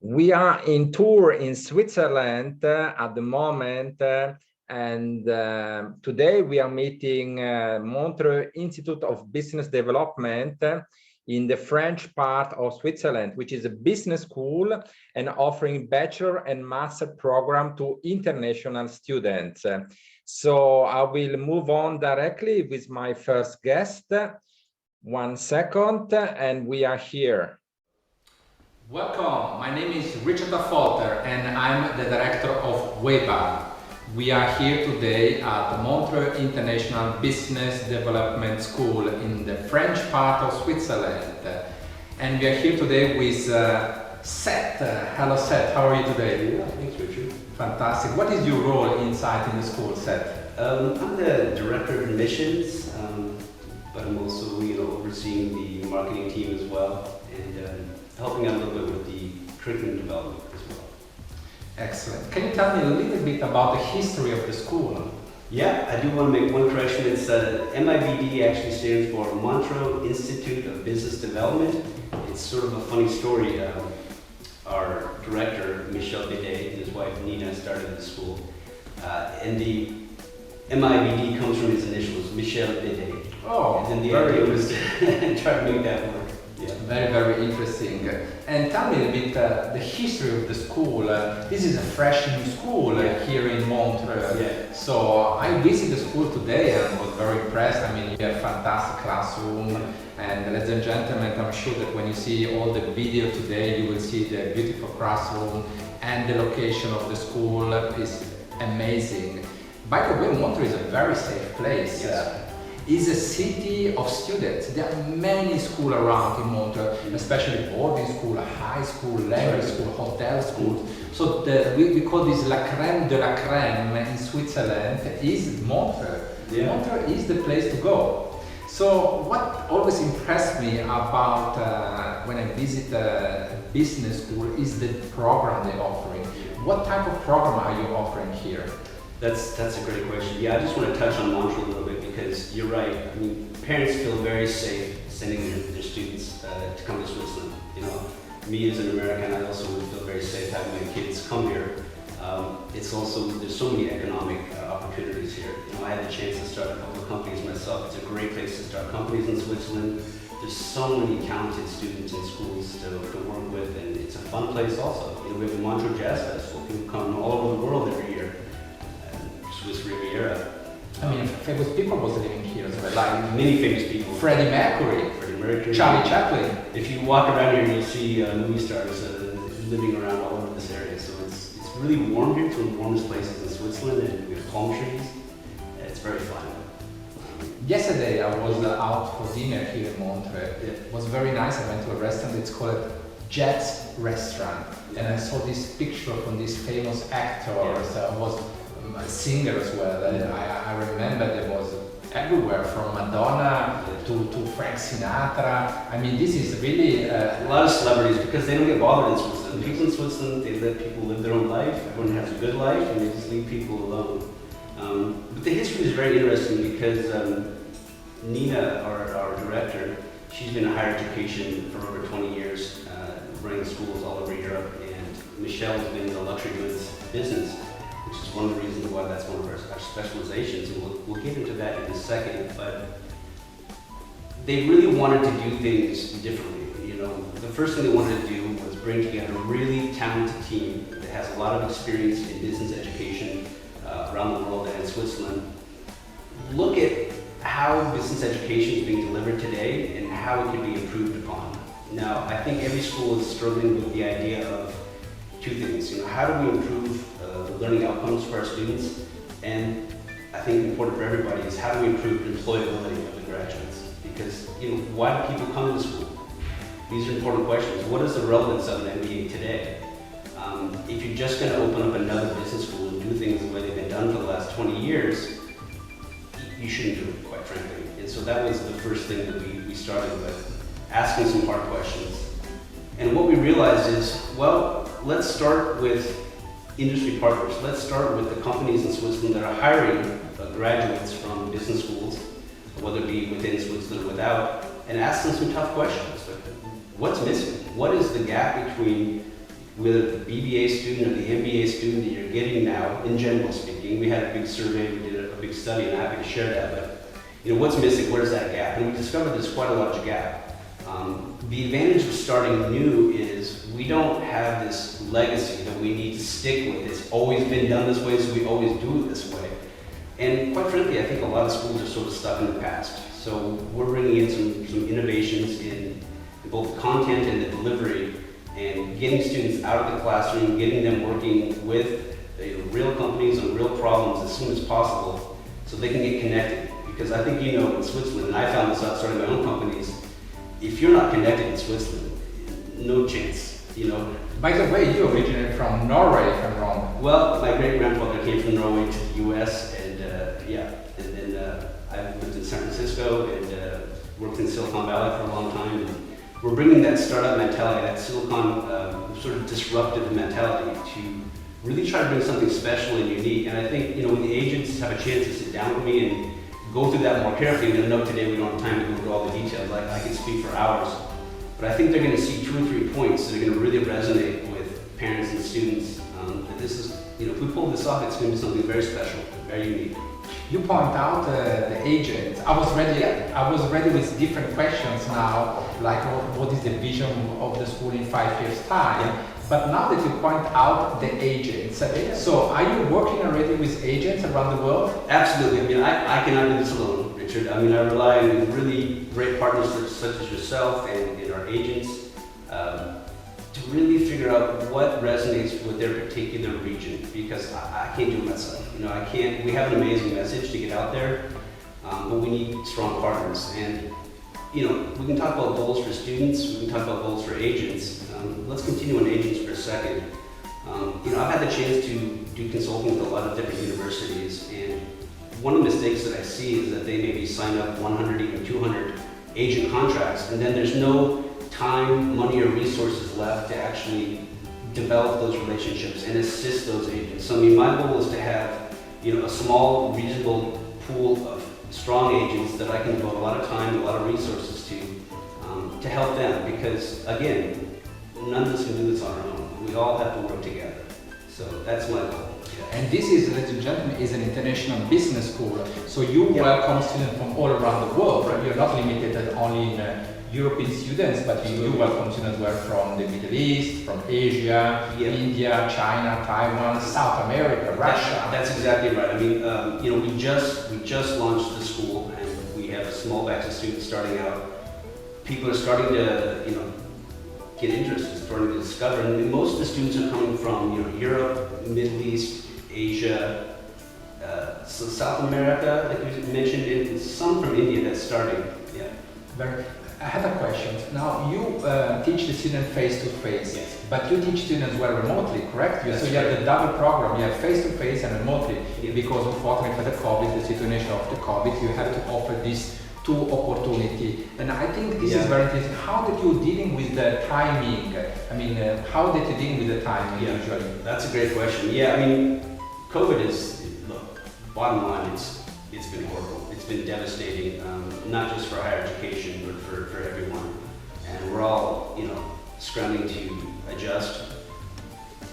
We are in tour in Switzerland at the moment, and today we are meeting Montreux Institute of Business Development in the French part of Switzerland, which is a business school and offering bachelor and master program to international students. So I will move on directly with my first guest. 1 second, and we are here. Welcome, my name is Richard Affolter and I'm the director of WEBA. We are here today at the Montreux International Business Development School in the French part of Switzerland. And we are here today with Seth. Hello Seth, how are you today? Yeah, thanks Richard. Fantastic. What is your role inside in the school, Seth? I'm the director of admissions, but I'm also overseeing the marketing team as well, and helping out a little bit with the curriculum development as well. Excellent. Can you tell me a little bit about the history of the school? Yeah, I do want to make one correction. It's MIBD actually stands for Montreux Institute of Business Development. It's sort of a funny story. Our director, Michel Bidet, and his wife Nina started the school. And the MIBD comes from his initials, Michel Bidet. Oh, and then the idea was to try to make that work. Yeah. Very, very interesting. And tell me a bit the history of the school. This is a fresh new school here in Montreux. Yeah. So I visited the school today and was very impressed. I mean, you have a fantastic classroom. And ladies and gentlemen, I'm sure that when you see all the video today, you will see the beautiful classroom and the location of the school is amazing. By the way, Montreux is a very safe place. Yes. Is a city of students. There are many schools around in Montreux, especially boarding school, high school, language school, hotel schools. So we call this la crème de la crème in Switzerland is Montreux. Yeah. Montreux is the place to go. So what always impressed me about when I visit a business school is the program they're offering. What type of program are you offering here? That's a great question. Yeah, I just want to touch on Montreux a little bit because you're right. I mean, parents feel very safe sending their students to come to Switzerland. Me as an American, I also would feel very safe having my kids come here. It's also, there's so many economic opportunities here. I had the chance to start a couple of companies myself. It's a great place to start companies in Switzerland. There's so many talented students in schools to work with, and it's a fun place also. We have the Montreux Jazz Festival. People come all over the world every year. Swiss Riviera. I mean, famous people was living here as well, like many famous people. Freddie Mercury, Charlie Chaplin. If you walk around here, you'll see movie stars living around all over this area. So it's really warm here. It's one of the warmest places in Switzerland, and we have palm trees. It's very fun. Yesterday I was out for dinner here in Montreux. It was very nice. I went to a restaurant. It's called Jet's Restaurant, and I saw this picture from these famous actors. Was a singer as well. I remember there was everywhere from Madonna to Frank Sinatra. I mean, this is really a lot of celebrities because they don't get bothered in Switzerland. People in Switzerland, they let people live their own life. Everyone has a good life, and they just leave people alone. But the history is very interesting because Nina, our director, she's been in higher education for over 20 years, running schools all over Europe, and Michelle's been in the luxury goods business, which is one of the reasons why that's one of our specializations, and we'll get into that in a second. But they really wanted to do things differently. The first thing they wanted to do was bring together a really talented team that has a lot of experience in business education around the world and in Switzerland. Look at how business education is being delivered today and how it can be improved upon. Now, I think every school is struggling with the idea of two things. How do we improve the learning outcomes for our students? And I think important for everybody is how do we improve the employability of the graduates? Because why do people come to school? These are important questions. What is the relevance of an MBA today? If you're just going to open up another business school and do things the way they've been done for the last 20 years, you shouldn't do it, quite frankly. And so that was the first thing that we started with, asking some hard questions. And what we realized is, well, let's start with industry partners. Let's start with the companies in Switzerland that are hiring graduates from business schools, whether it be within Switzerland or without, and ask them some tough questions. Like, what's missing? What is the gap between whether the BBA student or the MBA student that you're getting now, in general speaking. We had a big survey, we did a big study, and I'm happy to share that, but what's missing, where's that gap? And we discovered there's quite a large gap. The advantage of starting new is we don't have this legacy that we need to stick with. It's always been done this way, so we always do it this way. And quite frankly, I think a lot of schools are sort of stuck in the past. So we're bringing in some innovations in both the content and the delivery, and getting students out of the classroom, getting them working with real companies on real problems as soon as possible so they can get connected. Because I think in Switzerland, and I found this out starting my own companies, if you're not connected in Switzerland, no chance, By the way, you originated from Norway, if I'm wrong. Well, my great-grandfather came from Norway to the US, and then I lived in San Francisco and worked in Silicon Valley for a long time. And we're bringing that startup mentality, that Silicon sort of disruptive mentality to really try to bring something special and unique. And I think, when the agents have a chance to sit down with me and go through that more carefully, and I know today we don't have time to go through all the details, I could speak for hours. But I think they're going to see 2 or 3 points that are going to really resonate with parents and students. That this is, if we pull this off, it's going to be something very special, very unique. You point out the agent. I was ready with different questions now, like what is the vision of the school in 5 years' time? Yeah. But now that you point out the agents, so are you working already with agents around the world? Absolutely. I cannot do this alone, Richard. I rely on really great partners such as yourself and our agents to really figure out what resonates with their particular region, because I can't do it myself. We have an amazing message to get out there, but we need strong partners. And we can talk about goals for students, we can talk about goals for agents. Let's continue on agents for a second. I've had the chance to do consulting with a lot of different universities, and one of the mistakes that I see is that they maybe sign up 100, even 200 agent contracts, and then there's no time, money, or resources left to actually develop those relationships and assist those agents. So my goal is to have a small, reasonable pool of strong agents that I can devote a lot of time, a lot of resources to help them, because again, none of us can do this on our own. We all have to work together. So that's my goal. Yeah. And this is, ladies and gentlemen, is an international business school. So you welcome students from all around the world. Right? You're not limited only in European students, but you welcome students who are from the Middle East, from Asia, India, China, Taiwan, South America, Russia. That's exactly right. We just launched the school, and we have a small batch of students starting out. People are starting to, get interested, starting to discover, and most of the students are coming from, Europe, Middle East, Asia, so South America, like you mentioned, and some from India that's starting. Yeah. I have a question. Now, you teach the student face-to-face, yes. But you teach students remotely, correct? So you have the double program, you have face-to-face and remotely, because unfortunately for the COVID, the situation of the COVID, you have to offer these 2 opportunities. And I think this is very interesting. How did you dealing with the timing? How did you deal with the timing usually? That's a great question. COVID is, look, bottom line, it's been horrible. It's been devastating, not just for higher education, but for everyone. And we're all, scrambling to adjust.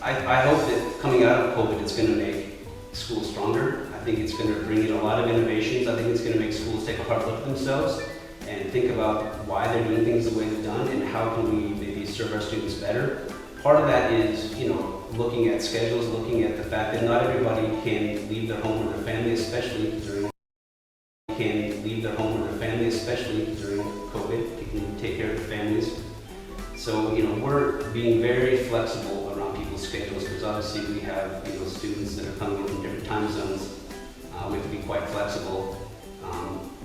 I hope that coming out of COVID, it's going to make schools stronger. I think it's going to bring in a lot of innovations. I think it's going to make schools take a hard look at themselves and think about why they're doing things the way they're done and how can we maybe serve our students better. Part of that is, looking at schedules, looking at the fact that not everybody can leave their home or their family, especially during COVID. They can take care of their families. So, we're being very flexible around people's schedules, because obviously we have, students that are coming in from different time zones. We have to be quite flexible.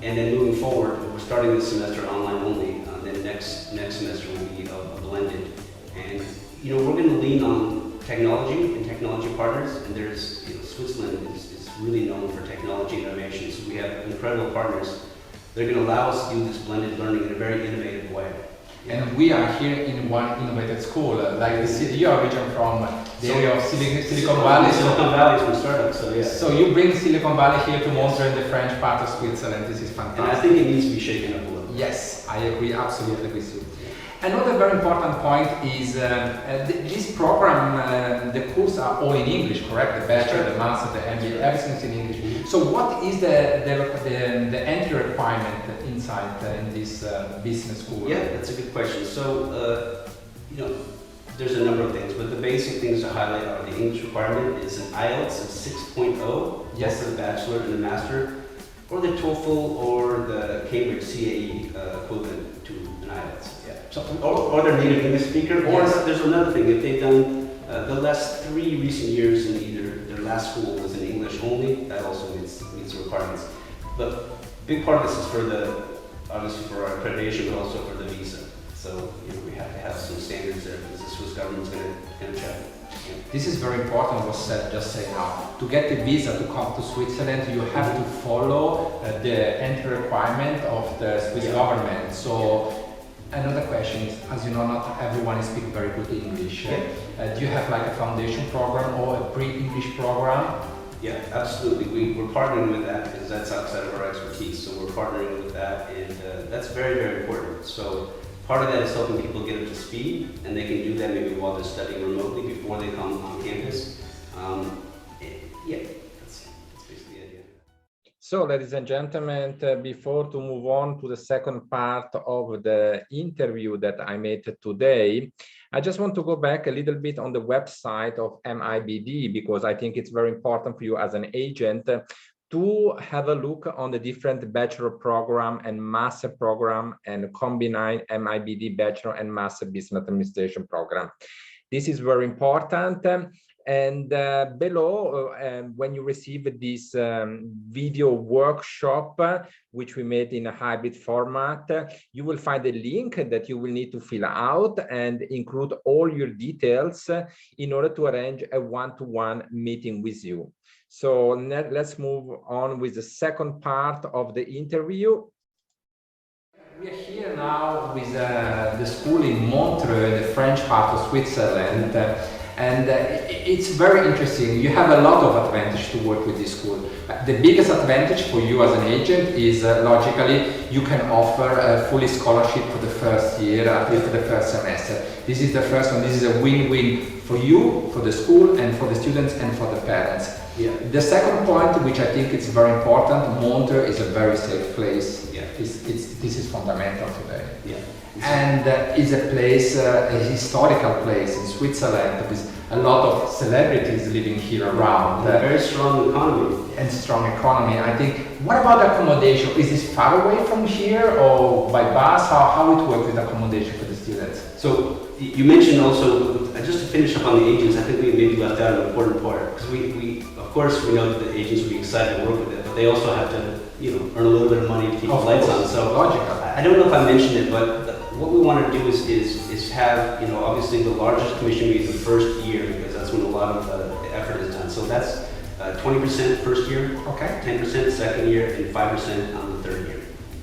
And then moving forward, we're starting this semester online only. Then next semester will be a blended. And, we're going to lean on technology and technology partners. And there's, Switzerland is really known for technology innovation. So we have incredible partners. They're going to allow us to do this blended learning in a very innovative way. And we are here in one innovative school, like you are originally from the area of Silicon Valley. Silicon Valley is from startups, so yeah. So you bring Silicon Valley here to Montreux in the French part of Switzerland. This is fantastic. And I think it needs to be shaken up a little. Yes, I agree absolutely with you. Another very important point is this program, the courses are all in English, correct? The bachelor, the master, the MBA, everything's in English. So what is the entry requirement inside in this business school? Yeah, that's a good question. So, you know, there's a number of things, but the basic things to highlight are the English requirement is an IELTS of 6.0, yes, for the bachelor and the master, or the TOEFL or the Cambridge CAE equivalent to an IELTS. Yeah. So, or they're native English speaker, or yes, there's another thing, if they've done the last 3 recent years in either their last school was in English only, that also meets the requirements. But big part of this is for the, obviously for our accreditation, but also for the visa. So, you know, we have to have some standards there because the Swiss government's going to check. Yeah. This is very important, what said just say now. To get the visa to come to Switzerland, you have to follow the entry requirement of the Swiss government. So, another question is, as you know, not everyone speaks very good English. Do you have like a foundation program or a pre-English program? Yeah, absolutely. We're partnering with that because that's outside of our expertise. So we're partnering with that, and that's very, very important. So part of that is helping people get up to speed, and they can do that maybe while they're studying remotely before they come on campus. Yeah, that's basically the idea. So, ladies and gentlemen, before to move on to the second part of the interview that I made today, I just want to go back a little bit on the website of MIBD, because I think it's very important for you as an agent to have a look on the different bachelor program and master program and combine MIBD bachelor and master business administration program. This is very important. And below, when you receive this video workshop, which we made in a hybrid format, you will find a link that you will need to fill out and include all your details in order to arrange a one-to-one meeting with you. So let's move on with the second part of the interview. We are here now with the school in Montreux, the French part of Switzerland. And it's very interesting. You have a lot of advantage to work with this school. The biggest advantage for you as an agent is logically you can offer a fully scholarship for the first year, at least for the first semester. This is the first one. This is a win-win for you, for the school, and for the students and for the parents. Yeah. The second point, which I think is very important, Montreux is a very safe place. Yeah. This is fundamental today. Yeah. And is a place, a historical place in Switzerland with a lot of celebrities living here around. A very strong economy. And strong economy. I think, what about accommodation? Is this far away from here or by bus? How it works with accommodation for the students? So you mentioned also, just to finish up on the agents, I think we maybe left out an important part. Because we of course, we know that the agents will be excited to work with it, but they also have to, you know, earn a little bit of money to keep the lights on. So logical. I don't know if I mentioned it, but what we want to do is have, you know, obviously the largest commission will be the first year, because that's when a lot of the effort is done. So that's 20% first year, okay, 10% second year, and 5% on the third year.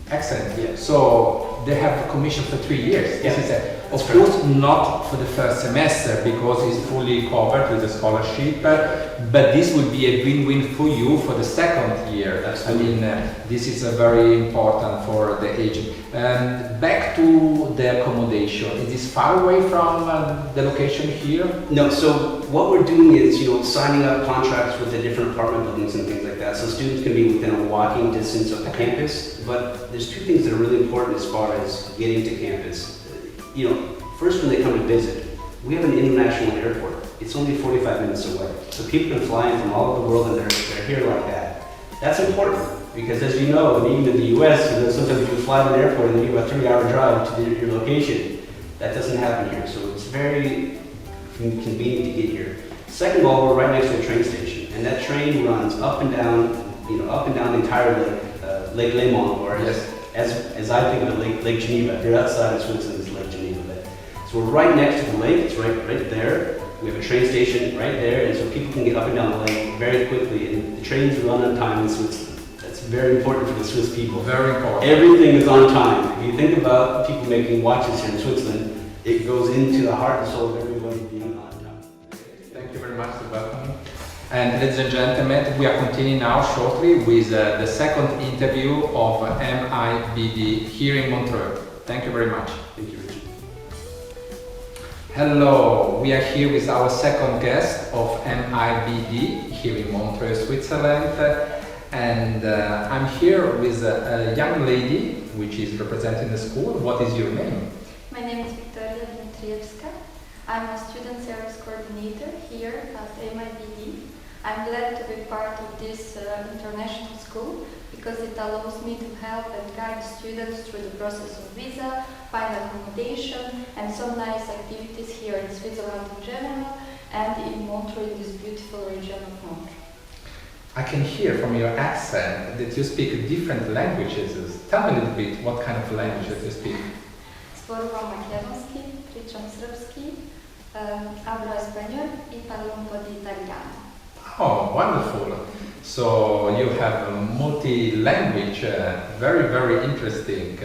Excellent. Yeah. So they have commission for 3 years. Yeah. This is of course not for the first semester because it's fully covered with a scholarship, but this will be a win-win for you for the second year. Absolutely. I mean, this is very important for the agent. Back to the accommodation. Is this far away from the location here? No. So what we're doing is, you know, signing up contracts with the different apartment buildings and things like that. So students can be within a walking distance of the campus. But there's two things that are really important as far as getting to campus. You know, first when they come to visit, we have an international airport. It's only 45 minutes away. So people can fly in from all over the world and they're here like that. That's important because, as you know, and even in the US, you know, sometimes you fly to an airport and then you have a 3-hour drive to your location. That doesn't happen here. So it's very convenient to get here. Second of all, we're right next to a train station, and that train runs up and down, you know, up and down the entire lake, Lake Léman, or as I think of it, Lake Geneva. If you're outside of Switzerland, it's Lake Geneva. So we're right next to the lake. It's right there. We have a train station right there, and so people can get up and down the lake very quickly. And the trains run on time in Switzerland. That's very important for the Swiss people. Very important. Everything is on time. If you think about people making watches here in Switzerland, it goes into the heart and soul of everybody being on time. Thank you very much for welcoming. And ladies and gentlemen, we are continuing now shortly with the second interview of MIBD here in Montreux. Thank you very much. Thank you, Richard. Hello, we are here with our second guest of MIBD here in Montreux, Switzerland. And I'm here with a young lady which is representing the school. What is your name? My name is Victoria Dmitrievska. I'm a student service coordinator here at MIBD. I'm glad to be part of this international school because it allows me to help and guide students through the process of visa, find accommodation, and some nice activities here in Switzerland in general and in Montreux, in this beautiful region of Montreux. I can hear from your accent that you speak different languages. Tell me a little bit what kind of languages you speak. Zborujem makedonski, pričam srpski, hablo español y parlo un po' di italiano. Oh, wonderful. So you have a multi-language, very, very interesting,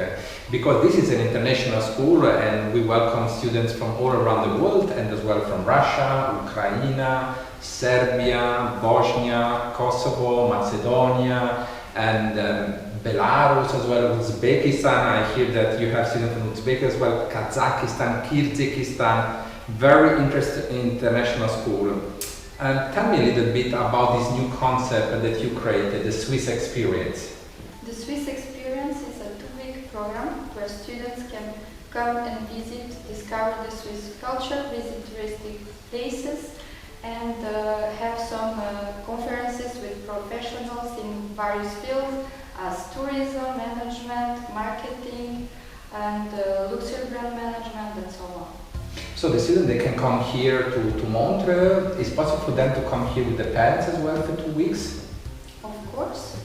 because this is an international school and we welcome students from all around the world and as well from Russia, Ukraine, Serbia, Bosnia, Kosovo, Macedonia, and Belarus as well, Uzbekistan. I hear that you have students from Uzbekistan as well, Kazakhstan, Kyrgyzstan. Very interesting international school. And tell me a little bit about this new concept that you created, the Swiss Experience. The Swiss Experience is a 2-week program where students can come and visit, discover the Swiss culture, visit touristic places, and have some conferences with professionals in various fields as tourism, management, marketing, and luxury brand management, and so on. So the students, they can come here to Montreux. It's possible for them to come here with the parents as well for 2 weeks? Of course.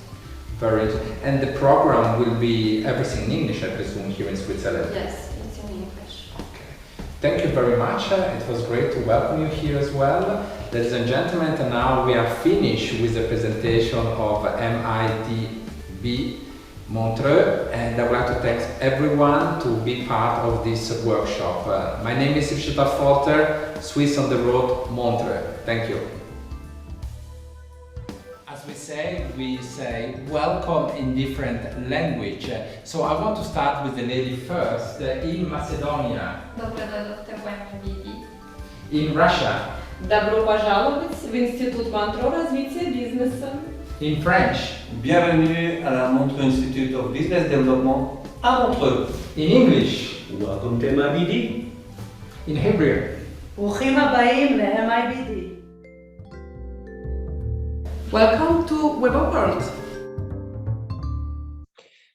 Very interesting. And the program will be everything in English, I presume, here in Switzerland? Yes, it's in English. Okay. Thank you very much. It was great to welcome you here as well. Ladies and gentlemen, and now we are finished with the presentation of MIBD Montreux, and I would like to thank everyone to be part of this workshop. My name is Richard Forter, Swiss on the Road, Montreux. Thank you. As we say welcome in different language. So I want to start with the lady first, in Macedonia. Добре дойдохте в MIBD. In Russia. Добро пожаловать в Институт Монтрeux развития бизнеса. In French. Bienvenue à la Montreux Institute of Business Development à Montreux. In English. Welcome to MIBD. In Hebrew. ברוכים הבאים ל-MIBD. Welcome to WEBA World.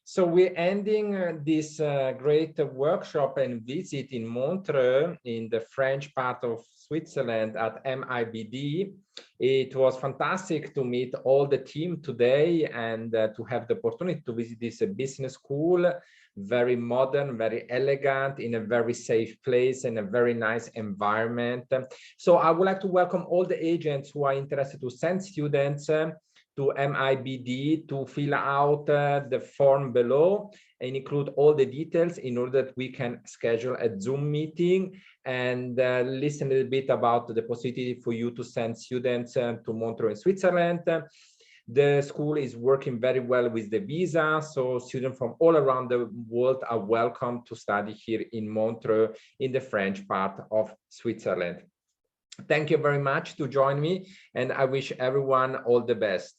So we're ending this great workshop and visit in Montreux, in the French part of Switzerland at MIBD. It was fantastic to meet all the team today and to have the opportunity to visit this business school, very modern, very elegant, in a very safe place, in a very nice environment. So I would like to welcome all the agents who are interested to send students to MIBD to fill out the form below and include all the details in order that we can schedule a Zoom meeting and listen a little bit about the possibility for you to send students to Montreux in Switzerland. The school is working very well with the visa, so students from all around the world are welcome to study here in Montreux in the French part of Switzerland. Thank you very much to join me, and I wish everyone all the best.